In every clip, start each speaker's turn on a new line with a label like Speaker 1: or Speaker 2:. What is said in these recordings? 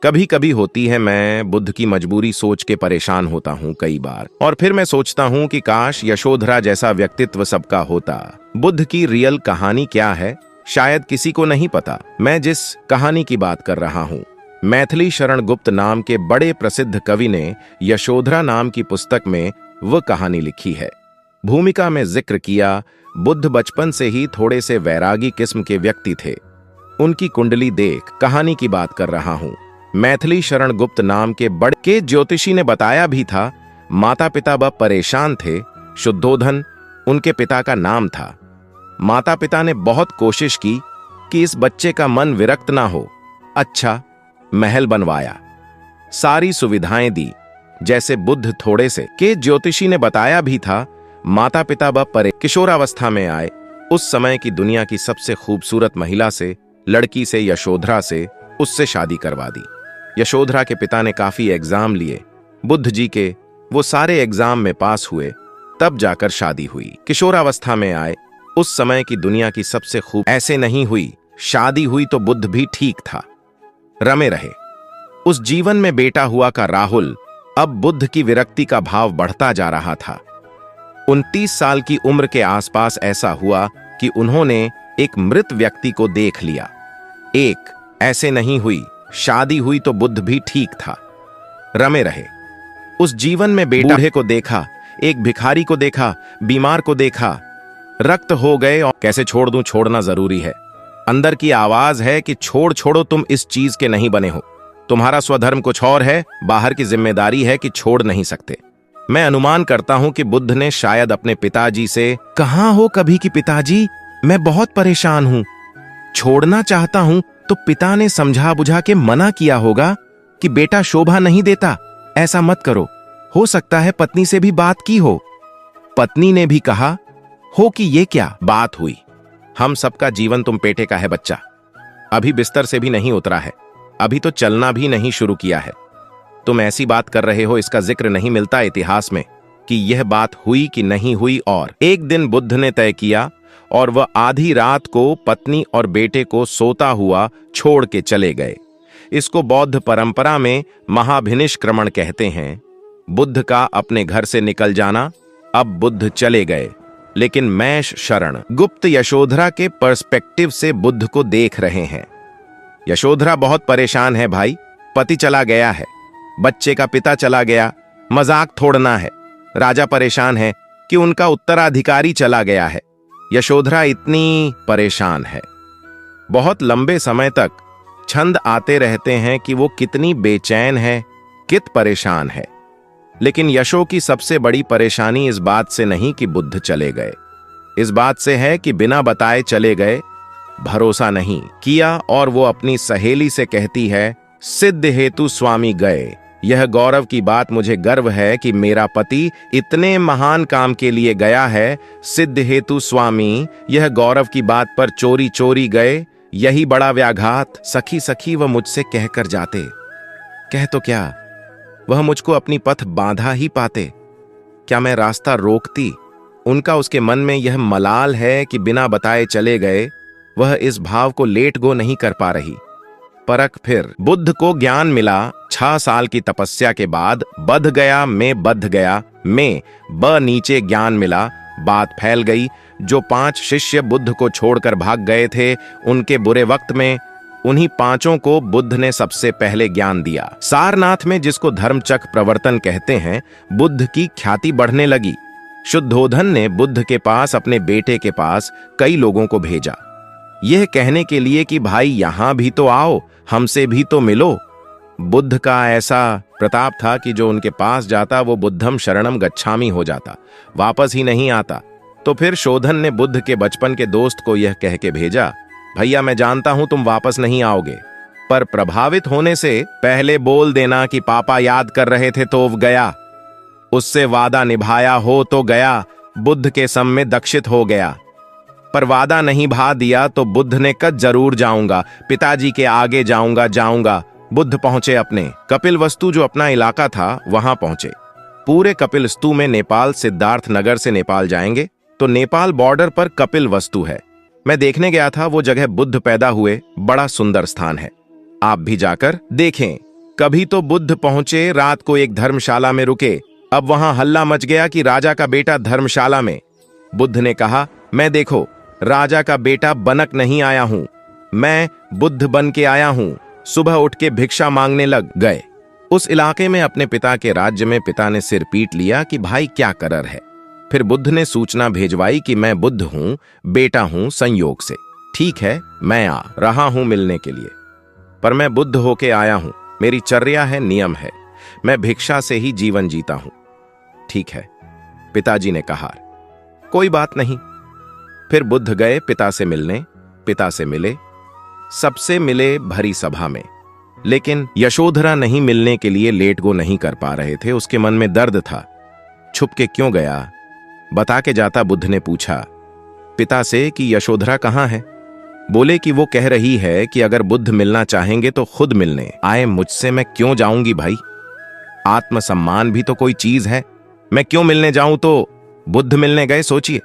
Speaker 1: कभी कभी होती है, मैं बुद्ध की मजबूरी सोच के परेशान होता हूँ कई बार। और फिर मैं सोचता हूँ कि काश यशोधरा जैसा व्यक्तित्व सबका होता। बुद्ध की रियल कहानी क्या है, शायद किसी को नहीं पता। मैं जिस कहानी की बात कर रहा हूँ, मैथिली शरण गुप्त नाम के बड़े प्रसिद्ध कवि ने यशोधरा नाम की पुस्तक में वह कहानी लिखी है। भूमिका में जिक्र किया, बुद्ध बचपन से ही थोड़े से वैरागी किस्म के व्यक्ति थे। उनकी कुंडली देख कहानी की बात कर रहा हूँ। मैथिली शरण गुप्त नाम के बड़े के ज्योतिषी ने बताया भी था। माता पिता वह परेशान थे। शुद्धोधन उनके पिता का नाम था। माता पिता ने बहुत कोशिश की कि इस बच्चे का मन विरक्त ना हो। अच्छा महल बनवाया, सारी सुविधाएं दी जैसे बुद्ध थोड़े से के ज्योतिषी ने बताया भी था। माता पिता वह परे किशोरावस्था में आए। उस समय की दुनिया की सबसे खूबसूरत महिला से, लड़की से, यशोधरा से, उससे शादी करवा दी। यशोधरा के पिता ने काफी एग्जाम लिए। बुद्ध जी के वो सारे एग्जाम में पास हुए, तब जाकर शादी हुई। किशोरावस्था में आए। उस समय की दुनिया की सबसे खूब ऐसे नहीं हुई। शादी हुई तो बुद्ध भी ठीक था, रमे रहे। उस जीवन में बेटा हुआ का राहुल। अब बुद्ध की विरक्ति का भाव बढ़ता जा रहा था। 29 साल की उम्र के आसपास ऐसा हुआ कि उन्होंने एक मृत व्यक्ति को देख लिया। एक ऐसे नहीं हुई, शादी हुई तो बुद्ध भी ठीक था, रमे रहे। उस जीवन में बूढ़े को देखा, एक भिखारी को देखा, बीमार को देखा। रक्त हो गए और कैसे छोड़ दूं, छोड़ना जरूरी है। अंदर की आवाज है कि छोड़ो, तुम इस चीज के नहीं बने हो। तुम्हारा स्वधर्म कुछ और है, बाहर की जिम्मेदारी है कि छोड़ नहीं सकते। मैं अनुमान करता हूं कि बुद्ध ने शायद अपने पिताजी से, कहां हो कभी कि पिताजी, मैं बहुत परेशान हूं, छोड़ना चाहता हूं, तो पिता ने समझा बुझा के मना किया होगा कि बेटा शोभा नहीं देता, ऐसा मत करो। हो सकता है पत्नी से भी बात की हो। पत्नी ने भी कहा हो कि ये क्या बात हुई। हम सबका जीवन तुम पेटे का है बच्चा, अभी बिस्तर से भी नहीं उतरा है, अभी तो चलना भी नहीं शुरू किया है। तुम ऐसी बात कर रहे हो, इसका जिक्र नहीं मिलता इतिहास में कि यह बात हुई कि नहीं हुई। और एक दिन बुद्ध ने तय किया और वह आधी रात को पत्नी और बेटे को सोता हुआ छोड़ के चले गए। इसको बौद्ध परंपरा में महाभिनिष्क्रमण कहते हैं, बुद्ध का अपने घर से निकल जाना। अब बुद्ध चले गए, लेकिन मैश शरण गुप्त यशोधरा के पर्सपेक्टिव से बुद्ध को देख रहे हैं। यशोधरा बहुत परेशान है भाई, पति चला गया है, बच्चे का पिता चला गया, मजाक थोड़ना है। राजा परेशान है कि उनका उत्तराधिकारी चला गया है। यशोधरा इतनी परेशान है। बहुत लंबे समय तक छंद आते रहते हैं कि वो कितनी बेचैन है, कित परेशान है। लेकिन यशो की सबसे बड़ी परेशानी इस बात से नहीं कि बुद्ध चले गए, इस बात से है कि बिना बताए चले गए, भरोसा नहीं किया। और वो अपनी सहेली से कहती है, सिद्ध हेतु स्वामी गए। यह गौरव की बात, मुझे गर्व है कि मेरा पति इतने महान काम के लिए गया है। सिद्ध हेतु स्वामी, यह गौरव की बात पर चोरी चोरी गए, यही बड़ा व्याघात। सखी सखी वह मुझसे कहकर जाते, कह तो क्या, वह मुझको अपनी पथ बांधा ही पाते। क्या मैं रास्ता रोकती? उनका उसके मन में यह मलाल है कि बिना बताए चले गए। वह इस भाव को लेट गो नहीं कर पा रही। परख फिर बुद्ध को ज्ञान मिला 6 साल की तपस्या के बाद। बध गया मैं, बध गया मैं, ब नीचे ज्ञान मिला। बात फैल गई। जो 5 शिष्य बुद्ध को छोड़कर भाग गए थे, उनके बुरे वक्त में उन्हीं 5 को बुद्ध ने सबसे पहले ज्ञान दिया। सारनाथ में, जिसको धर्मचक्र प्रवर्तन कहते हैं, बुद्ध की ख्याति बढ़ने लगी। शुद्धोधन ने बुद्ध के पास, अपने बेटे के पास कई लोगों को भेजा, यह कहने के लिए कि भाई यहां भी तो आओ, हमसे भी तो मिलो। बुद्ध का ऐसा प्रताप था कि जो उनके पास जाता वो बुद्धम शरणम गच्छामि हो जाता, वापस ही नहीं आता। तो फिर शोधन ने बुद्ध के बचपन के दोस्त को यह कह के भेजा, भैया मैं जानता हूं तुम वापस नहीं आओगे, पर प्रभावित होने से पहले बोल देना कि पापा याद कर रहे थे तो गया, उससे वादा निभाया हो तो गया, बुद्ध के सम में दक्षित हो गया। पर वादा नहीं भा दिया तो बुद्ध ने कद जरूर जाऊंगा, पिताजी के आगे जाऊंगा। बुद्ध पहुंचे अपने कपिलवस्तु, जो अपना इलाका था, वहां पहुंचे। पूरे कपिलवस्तु में नेपाल, सिद्धार्थ नगर से नेपाल जाएंगे तो नेपाल बॉर्डर पर कपिलवस्तु है। मैं देखने गया था, वो जगह बुद्ध पैदा हुए, बड़ा सुंदर स्थान है। आप भी जाकर देखें। कभी तो बुद्ध पहुंचे, रात को एक धर्मशाला में रुके। अब वहां हल्ला मच गया कि राजा का बेटा धर्मशाला में। बुद्ध ने कहा, मैं देखो, राजा का बेटा बनक नहीं आया हूं, मैं बुद्ध बन के आया हूं। सुबह उठ के भिक्षा मांगने लग गए। उस इलाके में अपने पिता के राज्य में पिता ने सिर पीट लिया कि भाई क्या करर है। फिर बुद्ध ने सूचना भेजवाई कि मैं बुद्ध हूं, बेटा हूं संयोग से। ठीक है, मैं आ रहा हूं मिलने के लिए, पर मैं बुद्ध होके आया हूं। मेरी चर्या है, नियम है, मैं भिक्षा से ही जीवन जीता हूं। ठीक है, पिताजी ने कहा। कोई बात नहीं। फिर बुद्ध गए पिता से मिलने। पिता से मिले, सबसे मिले भरी सभा में। लेकिन यशोधरा नहीं मिलने के लिए लेट गो नहीं कर पा रहे थे। उसके मन में दर्द था। छुप के क्यों गया, बता के जाता। बुद्ध ने पूछा पिता से कि यशोधरा कहाँ है। बोले कि वो कह रही है कि अगर बुद्ध मिलना चाहेंगे तो खुद मिलने आए, मुझसे मैं क्यों जाऊंगी भाई। आत्मसम्मान भी तो कोई चीज है, मैं क्यों मिलने जाऊं। तो बुद्ध मिलने गए। सोचिए,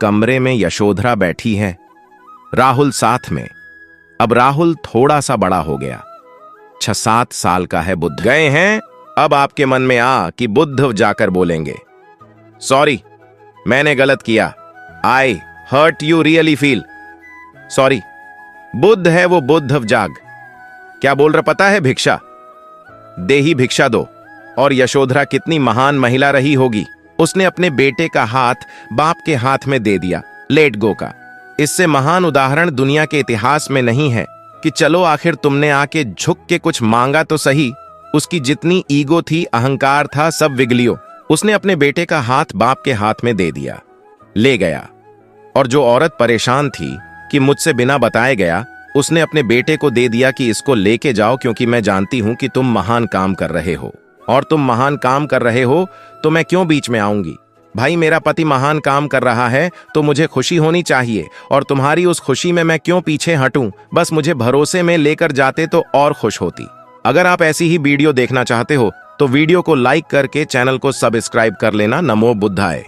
Speaker 1: कमरे में यशोधरा बैठी है, राहुल साथ में। अब राहुल थोड़ा सा बड़ा हो गया, 6-7 साल का है। बुद्ध गए हैं। अब आपके मन में आ कि बुद्ध जाकर बोलेंगे, सॉरी मैंने गलत किया, I hurt you really feel sorry. Buddha है वो, बुद्ध जाग। क्या बोल रहा पता है, भिक्षा दे ही भिक्षा दो। और यशोधरा कितनी महान महिला रही होगी, उसने अपने बेटे का हाथ बाप के हाथ में दे दिया, लेट गो का। इससे महान उदाहरण दुनिया के इतिहास में नहीं है कि चलो आखिर तुमने आके झुक के कुछ मांगा तो सही। उसकी जितनी ईगो थी, अहंकार था, सब विगलियो। उसने अपने बेटे का हाथ बाप के हाथ में दे दिया, ले गया। और जो औरत परेशान थी कि मुझसे बिना बताए गया, उसने अपने बेटे को दे दिया कि इसको लेके जाओ, क्योंकि मैं जानती हूं कि तुम महान काम कर रहे हो, और तुम महान काम कर रहे हो तो मैं क्यों बीच में आऊंगी। भाई मेरा पति महान काम कर रहा है तो मुझे खुशी होनी चाहिए, और तुम्हारी उस खुशी में मैं क्यों पीछे हटूं। बस मुझे भरोसे में लेकर जाते तो और खुश होती। अगर आप ऐसी ही वीडियो देखना चाहते हो तो वीडियो को लाइक करके चैनल को सब्सक्राइब कर लेना। नमो बुद्धाय।